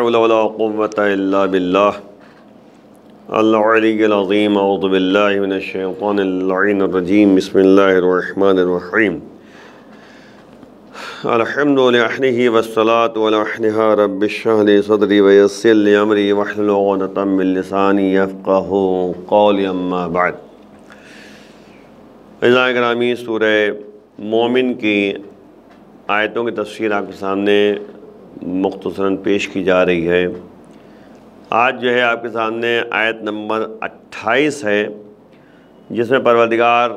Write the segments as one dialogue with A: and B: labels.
A: حول ولا قوة إلا بالله العلی العظیم اعوذ باللہ من الشیطان اللعین الرجیم بسم اللہ الرحمن الرحیم الحمد للہ والصلاة ولحنہا رب اشرح لی صدری ویسر لی امری واحلل عقدۃ من لسانی یفقہوا قولی اما بعد۔ عزیزان گرامی، سورہ مومن کی آیتوں کی تفسیر آپ کے سامنے مختصراً پیش کی جا رہی ہے۔ آج جو ہے آپ کے سامنے آیت نمبر 28 ہے، جس میں پروردگار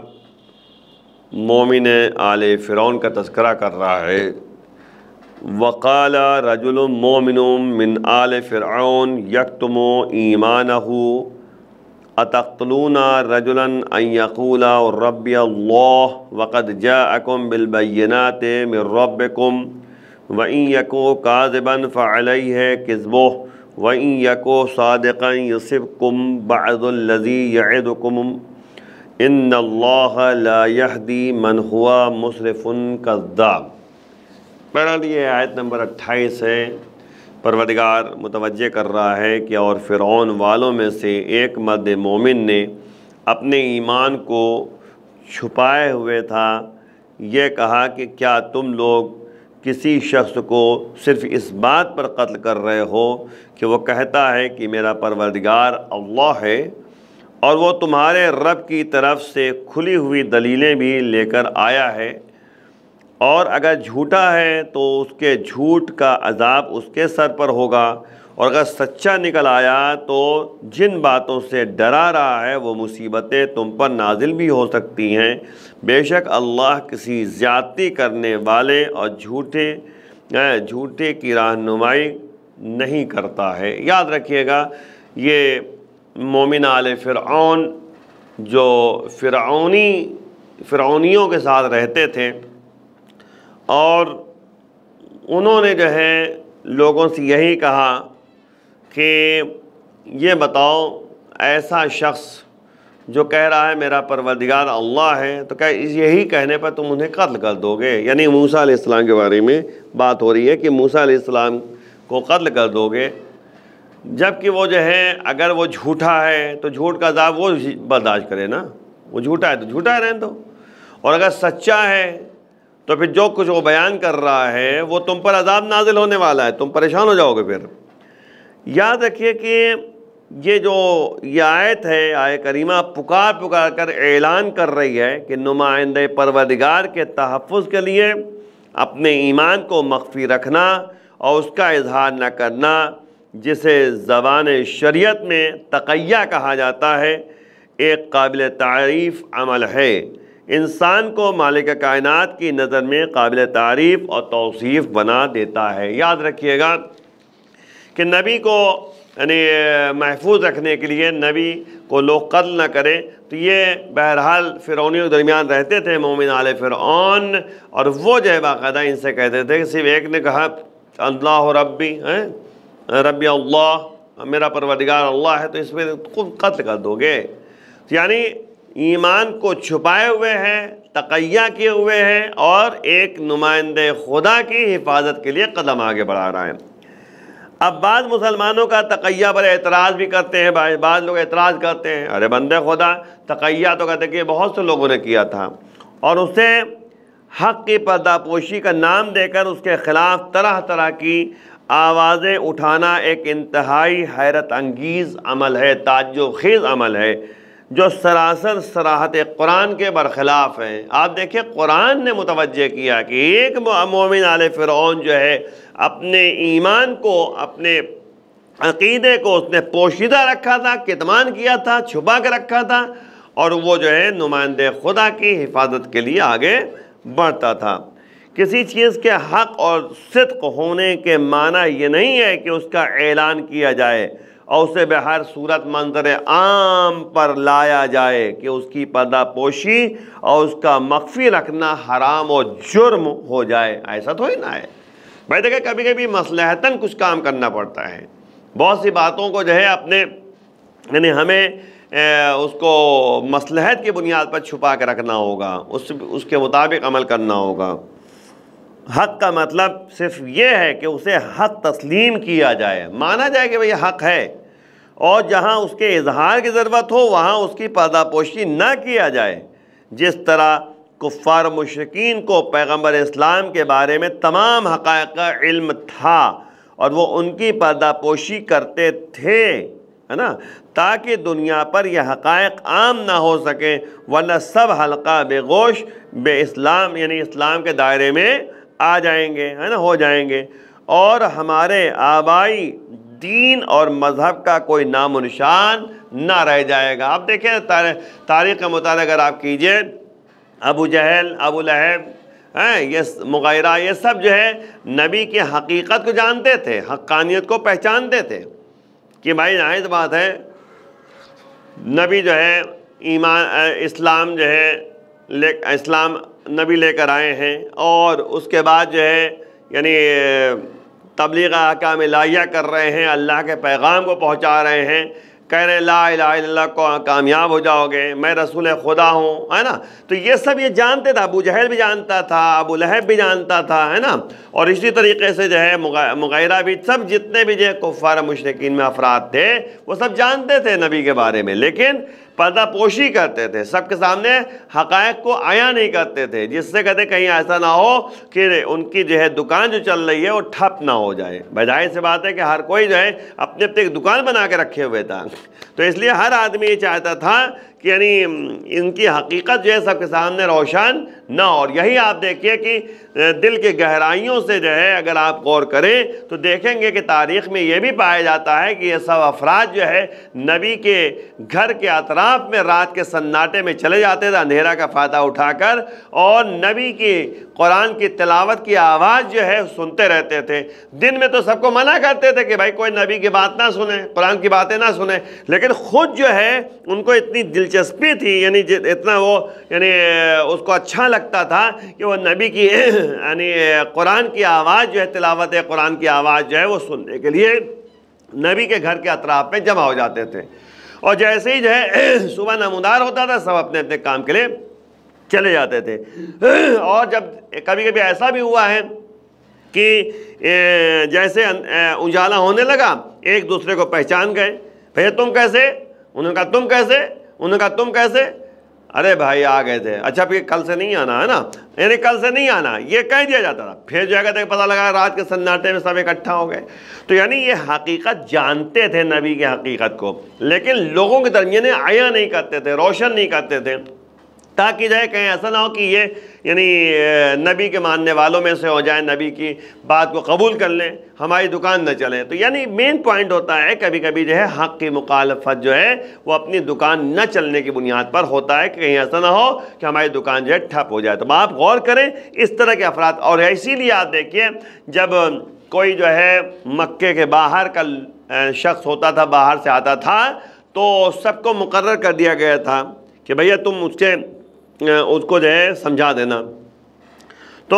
A: مومن آل فرعون کا تذکرہ کر رہا ہے۔ وَقَالَ رَجُلٌ مُؤْمِنٌ مِّنْ آلِ فِرْعَوْنَ يَكْتُمُ إِيمَانَهُ أَتَقْتُلُونَ رَجُلًا أَن يَقُولَ رَبِّيَ اللَّهُ وَقَدْ جَاءَكُم بِالْبَيِّنَاتِ مِن رَّبِّكُمْ وَإِن يَكُن كَاذِبًا فَعَلَيْهِ كِذْبُهُ وَإِن يَكُن صَادِقًا يُصِبْكُم بَعْضُ الَّذِي يَعِدُكُمْ إِنَّ اللَّهَ لَا يَهْدِي مَنْ هُوَ مُسْرِفٌ كَذَّابٌ۔ بہرحال یہ آیت نمبر 28 ہے۔ پروردگار متوجہ کر رہا ہے کہ اور فرعون والوں میں سے ایک مرد مومن نے اپنے ایمان کو چھپائے ہوئے تھا، یہ کہا کہ کیا تم لوگ کسی شخص کو صرف اس بات پر قتل کر رہے ہو کہ وہ کہتا ہے کہ میرا پروردگار اللہ ہے، اور وہ تمہارے رب کی طرف سے کھلی ہوئی دلیلیں بھی لے کر آیا ہے، اور اگر جھوٹا ہے تو اس کے جھوٹ کا عذاب اس کے سر پر ہوگا، اور اگر سچا نکل آیا تو جن باتوں سے ڈرا رہا ہے وہ مصیبتیں تم پر نازل بھی ہو سکتی ہیں۔ بے شک اللہ کسی زیادتی کرنے والے اور جھوٹے کی رہنمائی نہیں کرتا ہے۔ یاد رکھیے گا، یہ مومن آل فرعون جو فرعونیوں کے ساتھ رہتے تھے، اور انہوں نے جو ہے لوگوں سے یہی کہا کہ یہ بتاؤ، ایسا شخص جو کہہ رہا ہے میرا پروردگار اللہ ہے، تو کیا یہی کہنے پر تم انہیں قتل کر دو گے؟ یعنی موسیٰ علیہ السلام کے بارے میں بات ہو رہی ہے کہ موسیٰ علیہ السلام کو قتل کر دو گے، جبکہ وہ جو ہے اگر وہ جھوٹا ہے تو جھوٹ کا عذاب وہ برداشت کرے نا، وہ جھوٹا ہے تو جھوٹا رہنے دو، اور اگر سچا ہے تو پھر جو کچھ وہ بیان کر رہا ہے وہ تم پر عذاب نازل ہونے والا ہے، تم پریشان ہو جاؤ گے۔ پھر یاد رکھیے کہ یہ آیت ہے، آیت کریمہ پکار کر اعلان کر رہی ہے کہ نمائندہ پروردگار کے تحفظ کے لیے اپنے ایمان کو مخفی رکھنا اور اس کا اظہار نہ کرنا، جسے زبان شریعت میں تقیہ کہا جاتا ہے، ایک قابل تعریف عمل ہے۔ انسان کو مالک کائنات کی نظر میں قابل تعریف اور توصیف بنا دیتا ہے۔ یاد رکھیے گا کہ نبی کو یعنی محفوظ رکھنے کے لیے نبی کو لوگ قتل نہ کریں، تو یہ بہرحال فرعونیوں کے درمیان رہتے تھے مومن آل فرعون، اور وہ جو ہے باقاعدہ ان سے کہتے تھے کہ صرف ایک نے کہا اللہ ربی ربی اللہ، میرا پروردگار اللہ ہے، تو اس میں خود قتل کر دو گے۔ یعنی ایمان کو چھپائے ہوئے ہیں، تقیہ کیے ہوئے ہیں، اور ایک نمائندہ خدا کی حفاظت کے لیے قدم آگے بڑھا رہا ہے۔ اب بعض مسلمانوں کا تقیہ پر اعتراض بھی کرتے ہیں، بعض لوگ اعتراض کرتے ہیں، ارے بندے خدا، تقیہ تو کہتے کہ بہت سے لوگوں نے کیا تھا، اور اسے حق کی پردہ پوشی کا نام دے کر اس کے خلاف طرح طرح کی آوازیں اٹھانا ایک انتہائی حیرت انگیز عمل ہے، تعجب خیز عمل ہے، جو سراسر صراحت قرآن کے برخلاف ہیں۔ آپ دیکھیں، قرآن نے متوجہ کیا کہ ایک مومن آل فرعون جو ہے اپنے ایمان کو، اپنے عقیدے کو اس نے پوشیدہ رکھا تھا، کتمان کیا تھا، چھپا کے رکھا تھا، اور وہ جو ہے نمائندہ خدا کی حفاظت کے لیے آگے بڑھتا تھا۔ کسی چیز کے حق اور صدق ہونے کے معنی یہ نہیں ہے کہ اس کا اعلان کیا جائے اور اسے بہر صورت منظر عام پر لایا جائے کہ اس کی پردہ پوشی اور اس کا مخفی رکھنا حرام و جرم ہو جائے، ایسا تو ہی نہ ہے۔ بھائی دیکھیں، کبھی کبھی مصلحتاً کچھ کام کرنا پڑتا ہے، بہت سی باتوں کو جو ہے اپنے یعنی ہمیں اس کو مصلحت کی بنیاد پر چھپا کے رکھنا ہوگا، اس کے مطابق عمل کرنا ہوگا۔ حق کا مطلب صرف یہ ہے کہ اسے حق تسلیم کیا جائے، مانا جائے کہ یہ حق ہے، اور جہاں اس کے اظہار کی ضرورت ہو وہاں اس کی پردہ پوشی نہ کیا جائے۔ جس طرح کفار مشرکین کو پیغمبر اسلام کے بارے میں تمام حقائق کا علم تھا اور وہ ان کی پردہ پوشی کرتے تھے، ہے نا، تاکہ دنیا پر یہ حقائق عام نہ ہو سکیں، ورنہ سب حلقہ بے گوش بے اسلام یعنی اسلام کے دائرے میں آ جائیں گے، ہے نا، ہو جائیں گے، اور ہمارے آبائی دین اور مذہب کا کوئی نام و نشان نہ رہ جائے گا۔ آپ دیکھیں تاریخ کا مطالعہ اگر آپ کیجئے، ابو جہل، ابو لہب، یہ مغیرہ، یہ سب جو ہے نبی کی حقیقت کو جانتے تھے، حقانیت کو پہچانتے تھے کہ بھائی ظاہر بات ہے نبی جو ہے اسلام جو ہے اسلام نبی لے کر آئے ہیں، اور اس کے بعد جو ہے یعنی تبلیغ احکام الہیہ کر رہے ہیں، اللہ کے پیغام کو پہنچا رہے ہیں، کہہ رہے ہیں لا الہ الا اللہ کو کامیاب ہو جاؤ گے، میں رسول خدا ہوں، ہے نا۔ تو یہ سب یہ جانتے تھا، ابو جہل بھی جانتا تھا، ابو لہب بھی جانتا تھا، ہے نا، اور اسی طریقے سے جو ہے مغیرہ بھی، سب جتنے بھی جو ہے کفار مشرکین میں افراد تھے وہ سب جانتے تھے نبی کے بارے میں، لیکن پردہ پوشی کرتے تھے، سب کے سامنے حقائق کو عیاں نہیں کرتے تھے، جس سے کہتے کہیں ایسا نہ ہو کہ ان کی جو ہے دکان جو چل رہی ہے وہ ٹھپ نہ ہو جائے۔ ظاہر سی بات ہے کہ ہر کوئی جو ہے اپنے اپنے ایک دکان بنا کے رکھے ہوئے تھا، تو اس لیے ہر آدمی یہ چاہتا تھا کہ یعنی ان کی حقیقت جو ہے سب کے سامنے روشن نہ ہو۔ اور یہی آپ دیکھیے کہ دل کے گہرائیوں سے جو ہے اگر آپ غور کریں تو دیکھیں گے کہ تاریخ میں یہ بھی پایا جاتا ہے کہ یہ سب افراد جو ہے نبی کے گھر کے اطراف میں رات کے سناٹے میں چلے جاتے تھے اندھیرا کا فائدہ اٹھا کر، اور نبی کی قرآن کی تلاوت کی آواز جو ہے سنتے رہتے تھے۔ دن میں تو سب کو منع کرتے تھے کہ بھائی کوئی نبی کی بات نہ سنے، قرآن کی باتیں نہ سنے، لیکن خود جو ہے ان کو اتنی دلچسپی تھی، یعنی اتنا وہ یعنی اس کو اچھا لگتا تھا کہ وہ نبی کی یعنی قرآن کی آواز جو ہے، تلاوت قرآن کی آواز جو ہے وہ سننے کے لیے نبی کے گھر کے اطراف میں جمع ہو جاتے تھے، اور جیسے ہی جو ہے صبح نمودار ہوتا تھا سب اپنے اپنے کام کے لیے چلے جاتے تھے۔ اور جب کبھی کبھی ایسا بھی ہوا ہے کہ جیسے اجالا ہونے لگا ایک دوسرے کو پہچان گئے، بھئی تم کیسے؟ انہوں نے کہا تم کیسے؟ انہوں نے کہا تم کیسے؟ ارے بھائی آ گئے تھے، اچھا پھر کل سے نہیں آنا، ہے نا، یعنی کل سے نہیں آنا یہ کہہ دیا جاتا تھا، پھر جو ہے پتہ لگا رات کے سناٹے میں سب اکٹھا ہو گئے۔ تو یعنی یہ حقیقت جانتے تھے نبی کی حقیقت کو، لیکن لوگوں کے درمیان عیاں نہیں کرتے تھے، روشن نہیں کرتے تھے، تاکہ جو ہے کہیں ایسا نہ ہو کہ یہ یعنی نبی کے ماننے والوں میں سے ہو جائیں، نبی کی بات کو قبول کر لیں، ہماری دکان نہ چلے۔ تو یعنی مین پوائنٹ ہوتا ہے کبھی کبھی جو ہے حق کی مخالفت جو ہے وہ اپنی دکان نہ چلنے کی بنیاد پر ہوتا ہے کہ کہیں ایسا نہ ہو کہ ہماری دکان جو ہے ٹھپ ہو جائے۔ تو آپ غور کریں اس طرح کے افراد، اور اسی لیے آپ دیکھیے جب کوئی جو ہے مکے کے باہر کا شخص ہوتا تھا، باہر سے آتا تھا، تو سب کو مقرر کر دیا گیا تھا کہ بھیا تم اس کو جو ہے سمجھا دینا۔ تو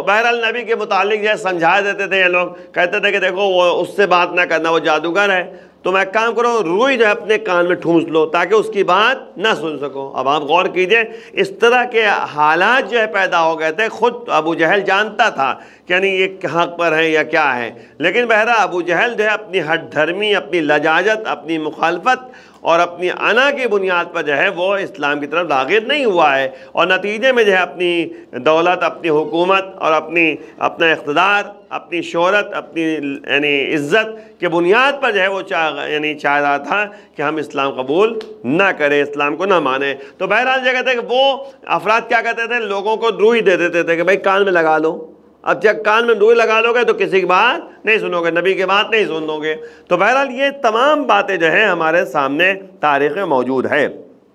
A: بہرحال نبی کے متعلق جو ہے سمجھا دیتے تھے، یہ لوگ کہتے تھے کہ دیکھو وہ اس سے بات نہ کرنا، وہ جادوگر ہے، تم ایک کام کرو روئی جو ہے اپنے کان میں ٹھونس لو تاکہ اس کی بات نہ سن سکو۔ اب آپ غور کیجئے اس طرح کے حالات جو ہے پیدا ہو گئے تھے، خود ابو جہل جانتا تھا کہ یعنی یہ حق پر ہے یا کیا ہے، لیکن بہرحال ابو جہل جو ہے اپنی ہٹ دھرمی، اپنی لجاجت، اپنی مخالفت اور اپنی انا کی بنیاد پر جو ہے وہ اسلام کی طرف راغب نہیں ہوا ہے، اور نتیجے میں جو ہے اپنی دولت، اپنی حکومت اور اپنا اقتدار، اپنی شہرت، اپنی یعنی عزت کے بنیاد پر جو ہے وہ چاہ رہا تھا کہ ہم اسلام قبول نہ کریں، اسلام کو نہ مانیں۔ تو بہرحال جو کہتے ہیں کہ وہ افراد کیا کہتے تھے، لوگوں کو روئی دے دیتے تھے کہ بھائی کان میں لگا لو، اب جب کان میں روئی لگا لو گے تو کسی کی بات نہیں سنو گے، نبی کی بات نہیں سنو گے۔ تو بہرحال یہ تمام باتیں جو ہیں ہمارے سامنے تاریخ میں موجود ہے،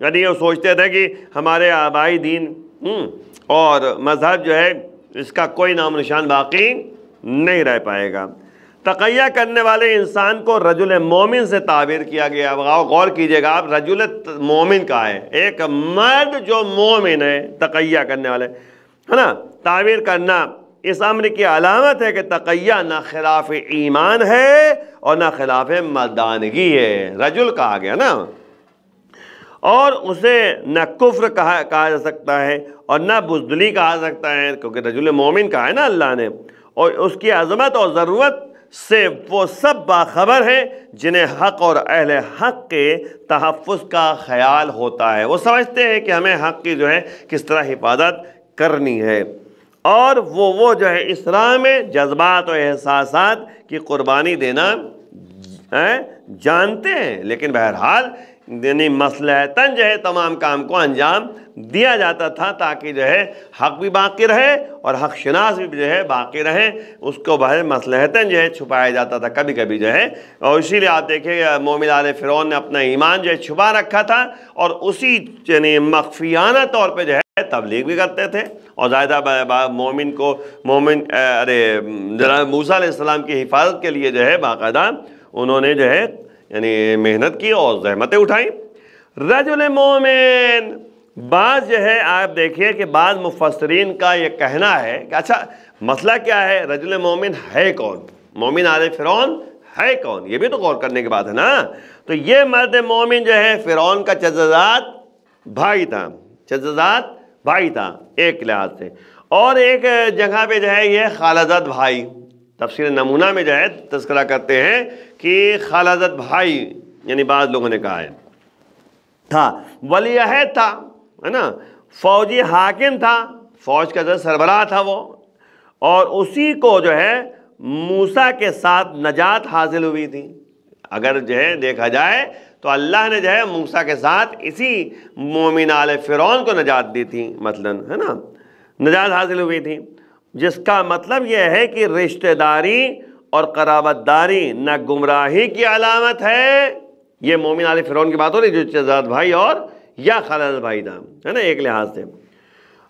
A: یعنی یہ سوچتے تھے کہ ہمارے آبائی دین اور مذہب جو ہے اس کا کوئی نام نشان باقی نہیں رہ پائے گا۔ تقیہ کرنے والے انسان کو رجل مومن سے تعبیر کیا گیا۔ غور کیجئے گا آپ، رجل مومن کا ہے، ایک مرد جو مومن ہے، تقیہ کرنے والے، ہے نا، تعبیر کرنا اس امر کی علامت ہے کہ تقیہ نہ خلاف ایمان ہے اور نہ خلاف مردانگی ہے، رجل کہا گیا نا۔ اور اسے نہ کفر کہا جا سکتا ہے اور نہ بزدلی کہا سکتا ہے، کیونکہ رجل مومن کہا ہے نا اللہ نے، اور اس کی عظمت اور ضرورت سے وہ سب باخبر ہیں جنہیں حق اور اہل حق کے تحفظ کا خیال ہوتا ہے۔ وہ سمجھتے ہیں کہ ہمیں حق کی جو ہے کس طرح حفاظت کرنی ہے، اور وہ جو ہے اس راہ میں جذبات و احساسات کی قربانی دینا جانتے ہیں، لیکن بہرحال یعنی مصلحتاً جو ہے تمام کام کو انجام دیا جاتا تھا تاکہ جو ہے حق بھی باقی رہے اور حق شناس بھی جو ہے باقی رہے، اس کو بہر مصلحتاً جو ہے چھپایا جاتا تھا کبھی کبھی جو ہے، اور اسی لیے آپ دیکھیں مومن آل فرعون نے اپنا ایمان جو ہے چھپا رکھا تھا، اور اسی یعنی مخفیانہ طور پہ جو ہے تبلیغ بھی کرتے تھے، اور زائدہ مومن کو جناب موسیٰ علیہ السلام کی حفاظت کے لیے جو ہے باقاعدہ انہوں نے جو ہے یعنی محنت کی اور زحمتیں اٹھائیں۔ رجل مومن، بعض جو ہے آپ دیکھیے کہ بعض مفسرین کا یہ کہنا ہے کہ اچھا مسئلہ کیا ہے، رجل مومن ہے کون، مومن آل فرعون ہے کون، یہ بھی تو غور کرنے کی بات ہے نا۔ تو یہ مرد مومن جو ہے فرعون کا چچزاد بھائی تھا، چچزاد بھائی تھا ایک لحاظ سے، اور ایک جگہ پہ جو ہے یہ خالزاد بھائی، تفسیر نمونہ میں جو ہے تذکرہ کرتے ہیں کہ خالزاد بھائی یعنی بعض لوگوں نے کہا ہے تھا، ولی عہد تھا، ہے نا، فوجی حاکم تھا، فوج کا جو سربراہ تھا وہ، اور اسی کو جو ہے موسیٰ کے ساتھ نجات حاصل ہوئی تھی۔ اگر جو ہے دیکھا جائے تو اللہ نے جو ہے موسیٰ کے ساتھ اسی مومن آل فرعون کو نجات دی تھی مثلاً، ہے نا، نجات حاصل ہوئی تھی، جس کا مطلب یہ ہے کہ رشتہ داری اور قرابت داری نہ گمراہی کی علامت ہے، یہ مومن آل فرعون کی بات ہو رہی جو چچزاد بھائی اور یا خالد بھائی تھا، ہے نا، ایک لحاظ سے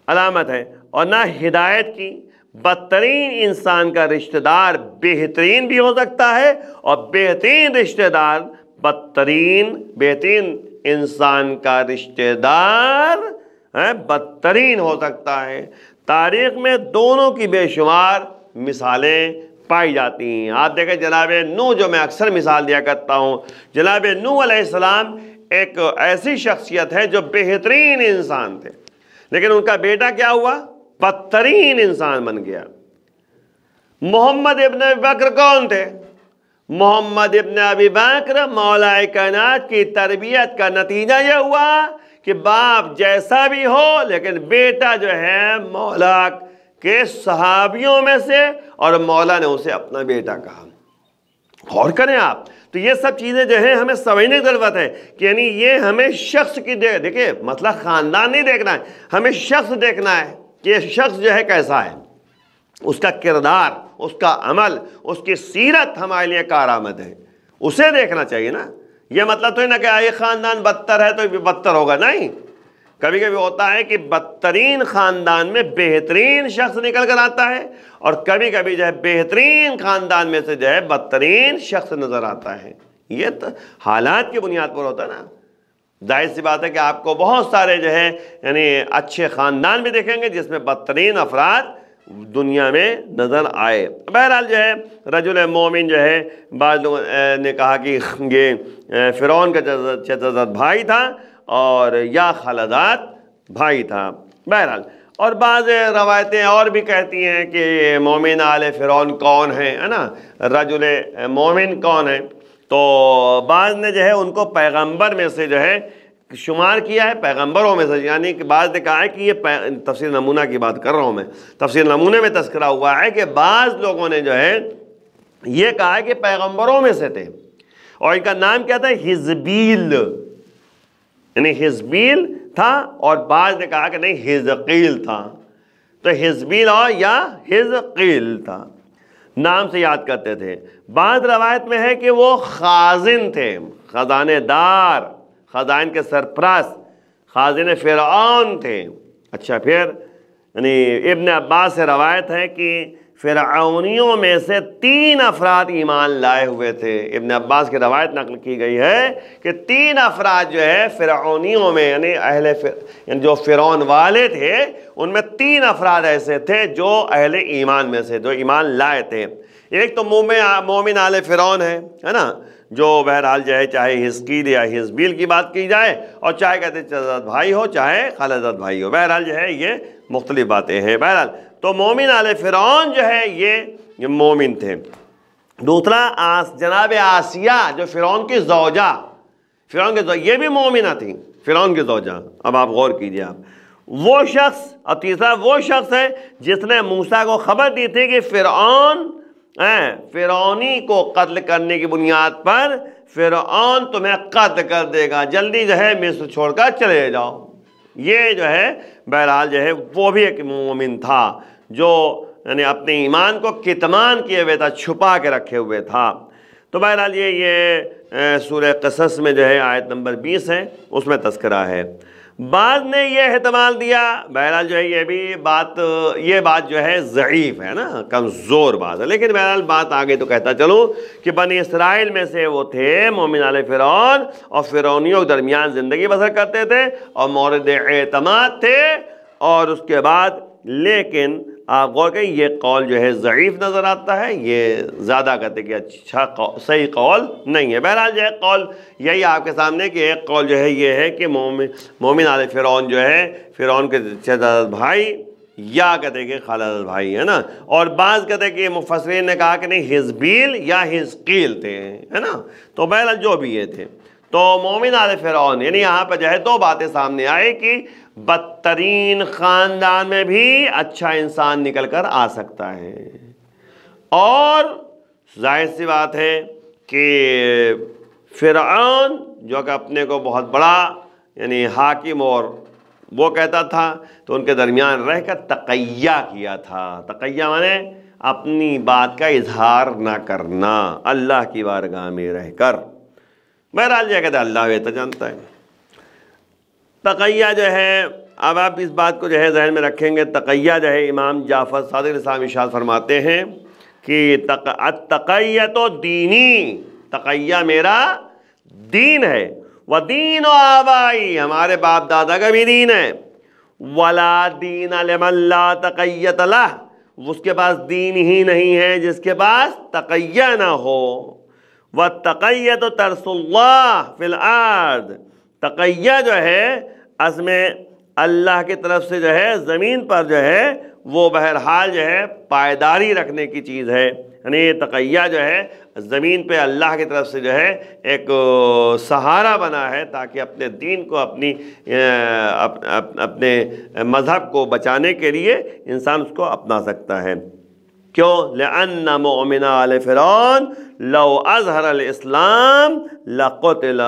A: علامت ہے، اور نہ ہدایت کی۔ بدترین انسان کا رشتہ دار بہترین بھی ہو سکتا ہے، اور بہترین رشتہ دار بہترین انسان کا رشتہ دار بدترین ہو سکتا ہے۔ تاریخ میں دونوں کی بے شمار مثالیں پائی جاتی ہیں۔ آپ دیکھیں جناب نوح، جو میں اکثر مثال دیا کرتا ہوں، جناب نوح علیہ السلام ایک ایسی شخصیت ہے جو بہترین انسان تھے، لیکن ان کا بیٹا کیا ہوا؟ بدترین انسان بن گیا۔ محمد ابن ابی بکر کون تھے؟ محمد ابن ابی بکر مولا کائنات کی تربیت کا نتیجہ یہ ہوا کہ باپ جیسا بھی ہو لیکن بیٹا جو ہے مولا کے صحابیوں میں سے، اور مولا نے اسے اپنا بیٹا کہا۔ غور کریں آپ، تو یہ سب چیزیں جو ہیں ہمیں سمجھنے کی ضرورت ہے کہ یعنی یہ ہمیں شخص کی دیکھیں مسئلہ خاندان نہیں دیکھنا ہے، ہمیں شخص دیکھنا ہے کہ یہ شخص جو ہے کیسا ہے، اس کا کردار، اس کا عمل، اس کی سیرت ہمارے لیے کارآمد ہے، اسے دیکھنا چاہیے نا۔ یہ مطلب تو ہے نا کہ یہ خاندان بدتر ہے تو بھی بدتر ہوگا، نہیں۔ کبھی کبھی ہوتا ہے کہ بدترین خاندان میں بہترین شخص نکل کر آتا ہے، اور کبھی کبھی جو ہے بہترین خاندان میں سے جو ہے بدترین شخص نظر آتا ہے۔ یہ تو حالات کی بنیاد پر ہوتا ہے نا۔ ظاہر سی بات ہے کہ آپ کو بہت سارے جو ہے یعنی اچھے خاندان بھی دیکھیں گے جس میں بدترین افراد دنیا میں نظر آئے۔ بہرحال جو ہے رجل مومن جو ہے بعض لوگوں نے کہا کہ یہ فرعون کا چچزاد بھائی تھا اور یا خالزاد بھائی تھا۔ بہرحال اور بعض روایتیں اور بھی کہتی ہیں کہ مومن آل فرعون کون ہیں، ہے نا، رجل مومن کون ہے، تو بعض نے جو ہے ان کو پیغمبر میں سے جو ہے شمار کیا ہے، پیغمبروں میں سے، یعنی کہ بعض نے کہا ہے کہ یہ تفسیر نمونہ کی بات کر رہا ہوں میں، تفسیر نمونے میں تذکرہ ہوا ہے کہ بعض لوگوں نے جو ہے یہ کہا ہے کہ پیغمبروں میں سے تھے، اور ان کا نام کیا تھا؟ حزبیل، یعنی حزبیل تھا، اور بعض نے کہا کہ نہیں حزقیل تھا، تو حزبیل اور یا حزقیل تھا، نام سے یاد کرتے تھے۔ بعض روایت میں ہے کہ وہ خازن تھے، خزانے دار، خزائن کے سرپرست، خازن فرعون تھے۔ اچھا پھر یعنی ابن عباس سے روایت ہے کہ فرعونیوں میں سے 3 افراد ایمان لائے ہوئے تھے۔ ابن عباس کی روایت نقل کی گئی ہے کہ 3 افراد جو ہے فرعونیوں میں یعنی یعنی جو فرعون والے تھے ان میں 3 افراد ایسے تھے جو اہل ایمان میں سے، جو ایمان لائے تھے۔ ایک تو مومن آل فرعون ہے نا، جو بہرحال جو ہے چاہے حزقیل یا حزبیل کی بات کی جائے، اور چاہے کہتے ہیں چچا بھائی ہو چاہے خالہ بھائی ہو، بہرحال جو ہے یہ مختلف باتیں ہیں۔ بہرحال تو مومن آل فرعون جو ہے یہ مومن تھے۔ دوسرا جناب آسیہ جو فرعون کی زوجہ، یہ بھی مومنہ تھی، فرعون کی زوجہ۔ اب آپ غور کیجئے، آپ وہ شخص، اور تیسرا وہ شخص ہے جس نے موسیٰ کو خبر دی تھی کہ فرعونی کو قتل کرنے کی بنیاد پر فرعون تمہیں قتل کر دے گا، جلدی جو ہے مصر چھوڑ کر چلے جاؤ۔ یہ جو ہے بہرحال جو ہے وہ بھی ایک مومن تھا جو یعنی اپنے ایمان کو کتمان کیے ہوئے تھا، چھپا کے رکھے ہوئے تھا۔ تو بہرحال یہ سورہ قصص میں جو ہے آیت نمبر 20 ہے، اس میں تذکرہ ہے۔ بعض نے یہ احتمال دیا، بہرحال جو ہے یہ بات جو ہے ضعیف ہے نا، کمزور بات ہے، لیکن بہرحال بات آگے تو کہتا چلوں کہ بنی اسرائیل میں سے وہ تھے مومن آل فرعون، اور فرعونیوں کے درمیان زندگی بسر کرتے تھے اور مورد اعتماد تھے، اور اس کے بعد لیکن آپ غور کریں یہ قول جو ہے ضعیف نظر آتا ہے، یہ زیادہ کہتے کہ اچھا صحیح قول نہیں ہے۔ بہرحال جو ہے قول یہی آپ کے سامنے کہ ایک قول جو ہے یہ ہے کہ مومن آل فرعون جو ہے فرعون کے چچا بھائی یا کہتے کہ خالہ بھائی ہے نا، اور بعض کہتے کہ مفسرین نے کہا کہ نہیں حزبیل یا حزقیل تھے، ہے نا۔ تو بہرحال جو بھی یہ تھے، تو مومن آل فرعون یعنی یہاں پہ جو ہے دو باتیں سامنے آئی کہ بدترین خاندان میں بھی اچھا انسان نکل کر آ سکتا ہے، اور ظاہر سی بات ہے کہ فرعون جو کہ اپنے کو بہت بڑا یعنی حاکم اور وہ کہتا تھا، تو ان کے درمیان رہ کر تقیہ کیا تھا۔ تقیہ مانے اپنی بات کا اظہار نہ کرنا اللہ کی بارگاہ میں رہ کر۔ بہرحال یہ کہتا ہے اللہ بہتر جانتا ہے۔ تقیہ جو ہے، اب آپ اس بات کو جو ہے ذہن میں رکھیں گے، تقیہ جو ہے امام جعفر صادق علیہ السلام ارشاد فرماتے ہیں کہ التقیۃ دینی، تقیہ میرا دین ہے، ودین آبائی، ہمارے باپ دادا کا بھی دین ہے، ولا دین لمن لا تقیۃ لہ، اس کے پاس دین ہی نہیں ہے جس کے پاس تقیہ نہ ہو۔ والتقیۃ ترس اللہ فی الارض، تقیہ جو ہے اصل میں اللہ کی طرف سے جو ہے زمین پر جو ہے وہ بہرحال جو ہے پائیداری رکھنے کی چیز ہے، یعنی یہ تقیہ جو ہے زمین پہ اللہ کی طرف سے جو ہے ایک سہارا بنا ہے تاکہ اپنے دین کو اپنے مذہب کو بچانے کے لیے انسان اس کو اپنا سکتا ہے۔ کیوں؟ لأن مؤمن آل فرعون لو اظہر الاسلام لقتل،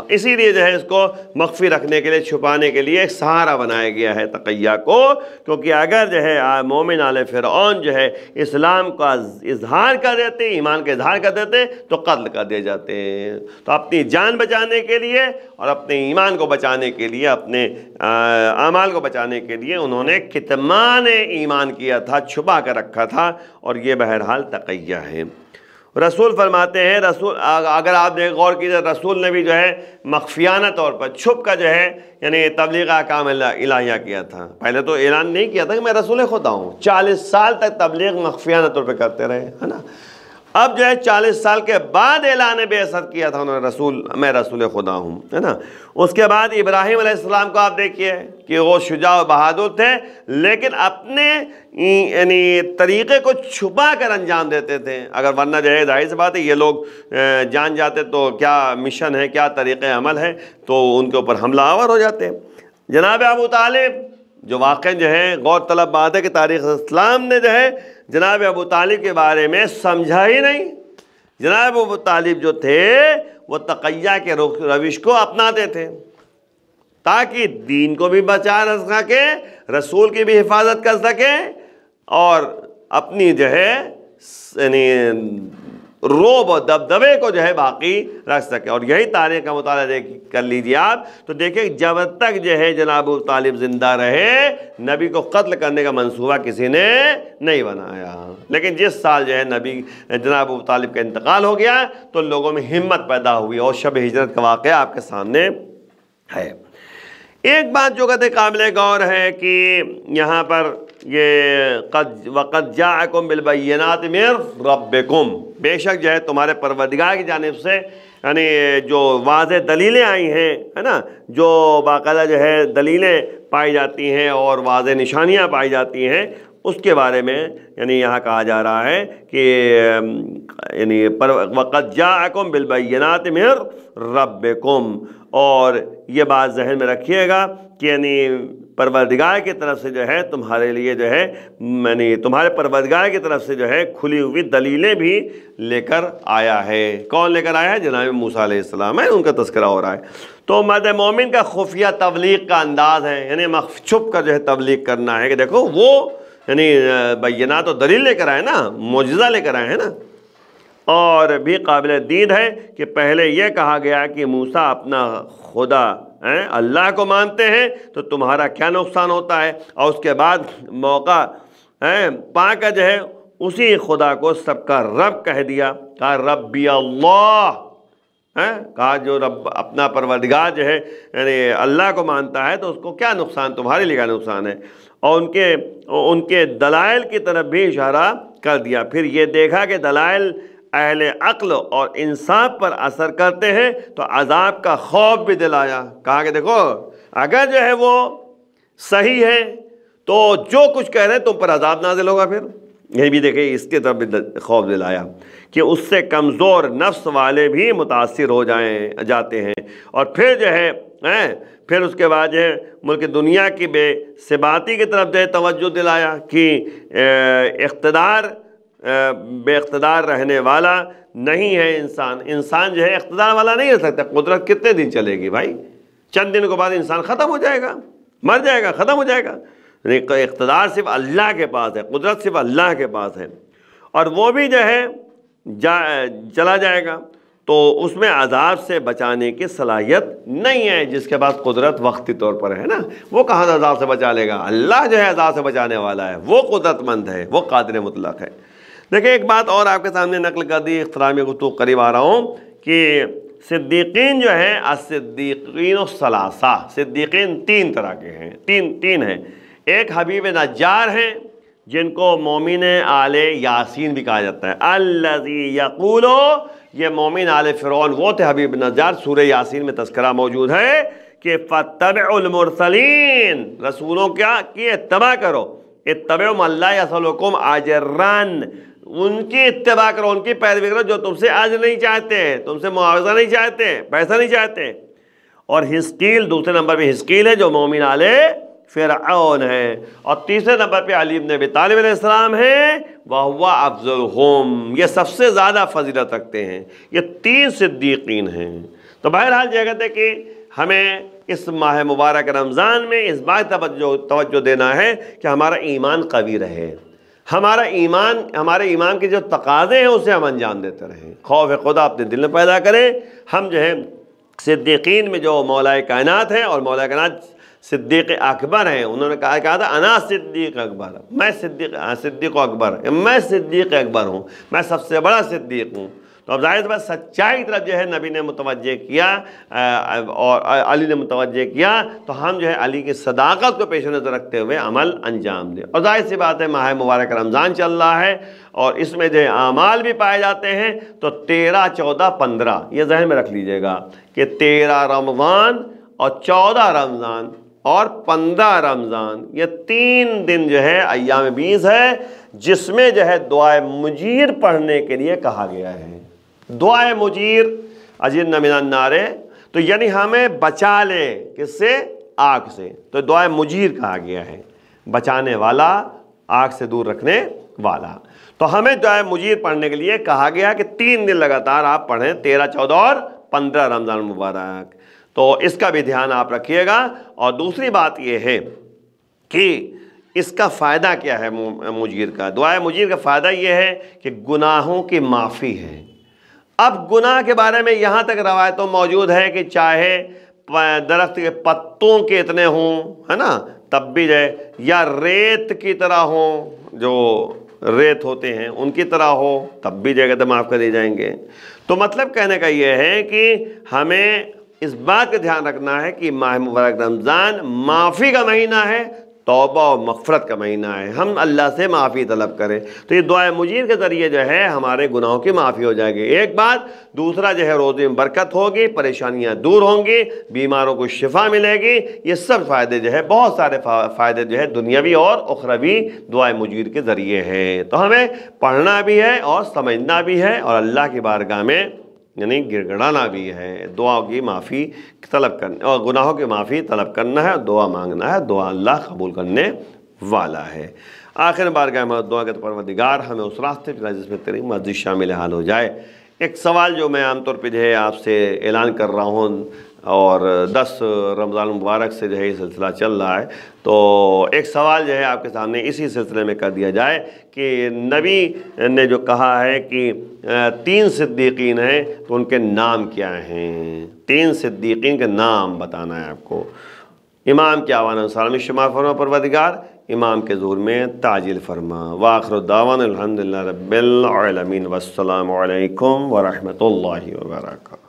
A: اسی لیے جو ہے اس کو مخفی رکھنے کے لیے، چھپانے کے لیے ایک سہارا بنایا گیا ہے تقیہ کو، کیونکہ اگر جو ہے مومن آل فرعون جو ہے اسلام کا اظہار کر دیتے، ایمان کا اظہار کر دیتے تو قتل کر دیے جاتے ہیں۔ تو اپنی جان بچانے کے لیے اور اپنے ایمان کو بچانے کے لیے، اپنے اعمال کو بچانے کے لیے انہوں نے کتمان ایمان کیا تھا، چھپا کر رکھا تھا، اور یہ بہرحال تقیہ ہے۔ رسول فرماتے ہیں، رسول اگر آپ غور کیجیے، رسول نے بھی جو ہے مخفیانہ طور پر چھپ کا جو ہے یعنی تبلیغ احکام الہیہ کیا تھا۔ پہلے تو اعلان نہیں کیا تھا کہ میں رسول خدا ہوں، 40 سال تک تبلیغ مخفیانہ طور پہ کرتے رہے، ہے نا۔ اب جو ہے 40 سال کے بعد اعلان بعثت کیا تھا انہوں نے، میں رسول خدا ہوں، ہے نا۔ اس کے بعد ابراہیم علیہ السلام کو آپ دیکھیے کہ وہ شجاع و بہادر تھے، لیکن اپنے یعنی طریقے کو چھپا کر انجام دیتے تھے، اگر ورنہ جو ہے ظاہر سی بات ہے یہ لوگ جان جاتے تو کیا مشن ہے، کیا طریقہ عمل ہے، تو ان کے اوپر حملہ آور ہو جاتے۔ جناب ابو طالب جو واقعہ جو ہے غور طلب بات ہے کہ تاریخ اسلام نے جو ہے جناب ابو طالب کے بارے میں سمجھا ہی نہیں۔ جناب ابو طالب جو تھے وہ تقیہ کے روش کو اپناتے تھے تاکہ دین کو بھی بچا سکے، رسول کی بھی حفاظت کر سکے، اور اپنی جو ہے یعنی روب و دبدبے کو جو ہے باقی رکھ سکے۔ اور یہی تاریخ کا مطالعہ کر لیجیے آپ تو دیکھیں جب تک جو ہے جناب ابو طالب زندہ رہے نبی کو قتل کرنے کا منصوبہ کسی نے نہیں بنایا، لیکن جس سال جو ہے نبی جناب ابو طالب کا انتقال ہو گیا تو لوگوں میں ہمت پیدا ہوئی، اور شب ہجرت کا واقعہ آپ کے سامنے ہے۔ ایک بات جو کہتے قابل غور ہے کہ یہاں پر یہ وَقَدْ جَاءَكُمْ بِالْبَيِّنَاتِ مِن رَبِّكُمْ، بے شک جو ہے تمہارے پروردگار کی جانب سے یعنی جو واضح دلیلیں آئی ہیں، ہے نا، جو باقاعدہ جو ہے دلیلیں پائی جاتی ہیں اور واضح نشانیاں پائی جاتی ہیں، اس کے بارے میں یعنی یہاں کہا جا رہا ہے کہ یعنی وَقَدْ جَاءَكُمْ بِالْبَيِّنَاتِ مِن رَبِّكُمْ، اور یہ بات ذہن میں رکھیے گا کہ یعنی پروردگار کی طرف سے جو ہے تمہارے لیے جو ہے یعنی تمہارے پروردگار کی طرف سے جو ہے کھلی ہوئی دلیلیں بھی لے کر آیا ہے۔ کون لے کر آیا ہے؟ جناب موسیٰ علیہ السلام ہے، ان کا تذکرہ ہو رہا ہے۔ تو مرد مومن کا خفیہ تبلیغ کا انداز ہے، یعنی چھپ کر جو ہے تبلیغ کرنا ہے کہ دیکھو وہ یعنی بینات و دلیل لے کر آئے نا، معجزہ لے کر آئے ہیں نا۔ اور بھی قابل دید ہے کہ پہلے یہ کہا گیا کہ موسیٰ اپنا خدا اللہ کو مانتے ہیں تو تمہارا کیا نقصان ہوتا ہے، اور اس کے بعد موقع پا کر جو ہے اسی خدا کو سب کا رب کہہ دیا، کہا ربی اللہ، کہا جو رب اپنا پروردگار جو ہے یعنی اللہ کو مانتا ہے تو اس کو کیا نقصان، تمہارے لیے کیا نقصان ہے، اور ان کے دلائل کی طرف بھی اشارہ کر دیا۔ پھر یہ دیکھا کہ دلائل اہل عقل اور انصاف پر اثر کرتے ہیں تو عذاب کا خوف بھی دلایا، کہا کہ دیکھو اگر جو ہے وہ صحیح ہے تو جو کچھ کہہ رہے ہیں تم پر عذاب نازل ہوگا۔ پھر یہ بھی دیکھیں اس کی طرف بھی خوف دلایا کہ اس سے کمزور نفس والے بھی متاثر ہو جاتے ہیں، اور پھر جو ہے پھر اس کے بعد جو ہے ملک دنیا کی بے ثباتی کی طرف جو ہے توجہ دلایا کہ بے اقتدار رہنے والا نہیں ہے انسان جو ہے اقتدار والا نہیں رہ سکتا۔ قدرت کتنے دن چلے گی بھائی؟ چند دن کے بعد انسان ختم ہو جائے گا، مر جائے گا، ختم ہو جائے گا۔ اقتدار صرف اللہ کے پاس ہے، قدرت صرف اللہ کے پاس ہے، اور وہ بھی جو ہے چلا جائے گا تو اس میں عذاب سے بچانے کی صلاحیت نہیں ہے۔ جس کے پاس قدرت وقتی طور پر ہے نا، وہ کہاں سے عذاب سے بچا لے گا؟ اللہ جو ہے عذاب سے بچانے والا ہے، وہ قدرت مند ہے، وہ قادر مطلق ہے۔ دیکھیں ایک بات اور آپ کے سامنے نقل کر دی، اختتامی گفتگو قریب آ رہا ہوں، کہ صدیقین جو ہیں الصدیقین الثلاثہ، صدیقین تین طرح کے ہیں، تین ہیں۔ ایک حبیب نجار ہیں جن کو مومن آل یاسین بھی کہا جاتا ہے، الذی یقولو، یہ مومن آل فرعون وہ تھے حبیب نجار، سورہ یاسین میں تذکرہ موجود ہے کہ فاتبعوا المرسلین، رسولوں کی اتباع کرو، اتبعوا من لا یسألکم اجرا، ان کی اتباع کرو، ان کی پیروی کرو جو تم سے اجر نہیں چاہتے، تم سے معاوضہ نہیں چاہتے، پیسہ نہیں چاہتے۔ اور حزقیل دوسرے نمبر پہ حزقیل ہے جو مومن آل فرعون ہے، اور تیسرے نمبر پہ علی بن ابی طالب علیہ السلام ہیں، وَهُوَ أَفْضَلُهُمْ، یہ سب سے زیادہ فضیلت رکھتے ہیں۔ یہ تین صدیقین ہیں۔ تو بہرحال یہ کہتے ہیں کہ ہمیں اس ماہ مبارک رمضان میں اس بات توجہ دینا ہے کہ ہمارا ایمان قوی رہے، ہمارے ایمان کے جو تقاضے ہیں اسے ہم انجام دیتے رہیں، خوف خدا اپنے دل میں پیدا کریں۔ ہم جو ہے صدیقین میں جو مولا کائنات ہیں، اور مولا کائنات صدیق اکبر ہیں، انہوں نے کہا تھا انا صدیق اکبر، میں صدیق اکبر، میں صدیق اکبر ہوں، میں سب سے بڑا صدیق ہوں۔ تو اب ظاہر بات سچائی طرف جو ہے نبی نے متوجہ کیا اور علی نے متوجہ کیا، تو ہم جو ہے علی کی صداقت کو پیش نظر رکھتے ہوئے عمل انجام دیں۔ اور ظاہر سی بات ہے ماہ مبارک رمضان چل رہا ہے اور اس میں جو ہے اعمال بھی پائے جاتے ہیں، تو 13، 14، 15 یہ ذہن میں رکھ لیجئے گا کہ 13 رمضان اور 14 رمضان اور 15 رمضان، یہ 3 دن جو ہے ایام 20 ہے، جس میں جو ہے دعائے مجیر پڑھنے کے لیے کہا گیا ہے۔ دعائے مجیر اجرنا من النار، تو یعنی ہمیں بچا لے، کس سے؟ آگ سے، تو دعائے مجیر کہا گیا ہے، بچانے والا، آگ سے دور رکھنے والا۔ تو ہمیں دعائے مجیر پڑھنے کے لیے کہا گیا کہ 3 دن لگاتار آپ پڑھیں، 13، 14 اور 15 رمضان مبارک۔ تو اس کا بھی دھیان آپ رکھیے گا۔ اور دوسری بات یہ ہے کہ اس کا فائدہ کیا ہے مجیر کا؟ دعائے مجیر کا فائدہ یہ ہے کہ گناہوں کی معافی ہے۔ اب گناہ کے بارے میں یہاں تک روایتوں موجود ہے کہ چاہے درخت کے پتوں کے اتنے ہوں، ہے نا، تب بھی جائے، یا ریت کی طرح ہوں، جو ریت ہوتے ہیں ان کی طرح ہو، تب بھی جگہ معاف کر دی جائیں گے۔ تو مطلب کہنے کا یہ ہے کہ ہمیں اس بات کا دھیان رکھنا ہے کہ ماہ مبارک رمضان معافی کا مہینہ ہے، توبہ و مغفرت کا مہینہ ہے، ہم اللہ سے معافی طلب کریں۔ تو یہ دعائے مجیر کے ذریعے جو ہے ہمارے گناہوں کی معافی ہو جائے گی، ایک بات۔ دوسرا جو ہے روزے میں برکت ہوگی، پریشانیاں دور ہوں گی، بیماروں کو شفا ملے گی، یہ سب فائدے جو ہے، بہت سارے فائدے جو ہے دنیاوی اور اخروی دعائے مجیر کے ذریعے ہیں۔ تو ہمیں پڑھنا بھی ہے اور سمجھنا بھی ہے اور اللہ کی بارگاہ میں یعنی گڑ گڑانا بھی ہے، دعا کی معافی طلب کرنا اور گناہوں کی معافی طلب کرنا ہے، دعا مانگنا ہے، دعا اللہ قبول کرنے والا ہے۔ آخر بارگاہ میں دعا کہ پروردگار ہمیں اس راستے پہ جس میں تیری مرضی شامل حال ہو جائے۔ ایک سوال جو میں عام طور پہ جو ہے آپ سے اعلان کر رہا ہوں، اور 10 رمضان مبارک سے جو ہے یہ سلسلہ چل رہا ہے، تو ایک سوال جو ہے آپ کے سامنے اسی سلسلے میں کر دیا جائے کہ نبی نے جو کہا ہے کہ 3 صدیقین ہیں تو ان کے نام کیا ہیں؟ 3 صدیقین کے نام بتانا ہے آپ کو۔ امام کے آوان سالمی شمار فرما پروردگار، امام کے ظہور میں تعجیل فرما۔ وآخر دعوانا الحمدللہ رب العالمین، والسلام علیکم ورحمۃ اللہ وبرکاتہ۔